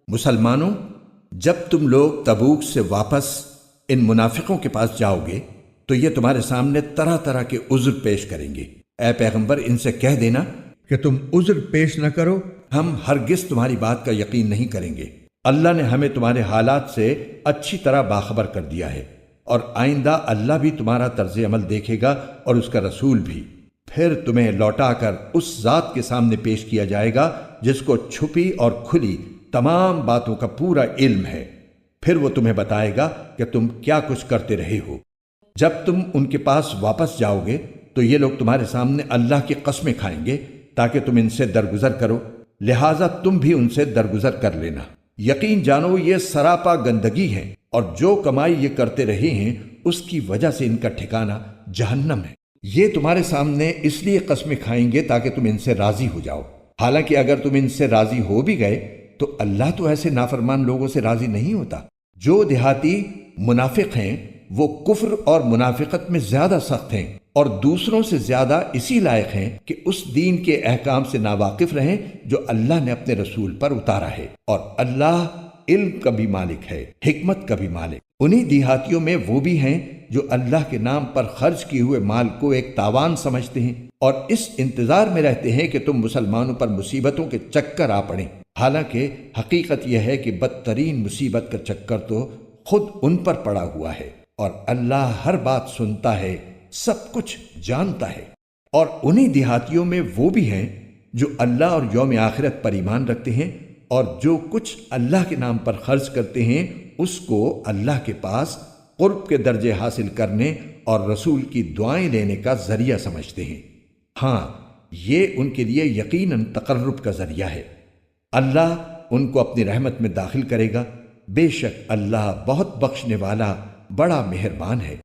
مسلمانوں، جب تم لوگ تبوک سے واپس ان منافقوں کے پاس جاؤ گے تو یہ تمہارے سامنے طرح طرح کے عذر پیش کریں گے۔ اے پیغمبر، ان سے کہہ دینا کہ تم عذر پیش نہ کرو، ہم ہرگز تمہاری بات کا یقین نہیں کریں گے۔ اللہ نے ہمیں تمہارے حالات سے اچھی طرح باخبر کر دیا ہے، اور آئندہ اللہ بھی تمہارا طرز عمل دیکھے گا اور اس کا رسول بھی۔ پھر تمہیں لوٹا کر اس ذات کے سامنے پیش کیا جائے گا جس کو چھپی اور کھلی تمام باتوں کا پورا علم ہے۔ پھر وہ تمہیں بتائے گا کہ تم کیا کچھ کرتے رہے ہو۔ جب تم ان کے پاس واپس جاؤ گے تو یہ لوگ تمہارے سامنے اللہ کی قسمیں کھائیں گے تاکہ تم ان سے درگزر کرو، لہٰذا تم بھی ان سے درگزر کر لینا۔ یقین جانو یہ سراپا گندگی ہے، اور جو کمائی یہ کرتے رہے ہیں اس کی وجہ سے ان کا ٹھکانہ جہنم ہے۔ یہ تمہارے سامنے اس لیے قسمیں کھائیں گے تاکہ تم ان سے راضی ہو جاؤ، حالانکہ اگر تم ان سے راضی ہو بھی گئے تو اللہ تو ایسے نافرمان لوگوں سے راضی نہیں ہوتا۔ جو دیہاتی منافق ہیں وہ کفر اور منافقت میں زیادہ سخت ہیں، اور دوسروں سے زیادہ اسی لائق ہیں کہ اس دین کے احکام سے ناواقف رہیں جو اللہ نے اپنے رسول پر اتارا ہے، اور اللہ علم کا بھی مالک ہے، حکمت کا بھی مالک۔ انہی دیہاتیوں میں وہ بھی ہیں جو اللہ کے نام پر خرچ کیے ہوئے مال کو ایک تاوان سمجھتے ہیں اور اس انتظار میں رہتے ہیں کہ تم مسلمانوں پر مصیبتوں کے چکر آ پڑیں، حالانکہ حقیقت یہ ہے کہ بدترین مصیبت کا چکر تو خود ان پر پڑا ہوا ہے، اور اللہ ہر بات سنتا ہے، سب کچھ جانتا ہے۔ اور انہی دیہاتیوں میں وہ بھی ہیں جو اللہ اور یوم آخرت پر ایمان رکھتے ہیں، اور جو کچھ اللہ کے نام پر خرچ کرتے ہیں اس کو اللہ کے پاس قرب کے درجے حاصل کرنے اور رسول کی دعائیں لینے کا ذریعہ سمجھتے ہیں۔ ہاں، یہ ان کے لیے یقیناً تقرب کا ذریعہ ہے۔ اللہ ان کو اپنی رحمت میں داخل کرے گا، بے شک اللہ بہت بخشنے والا بڑا مہربان ہے۔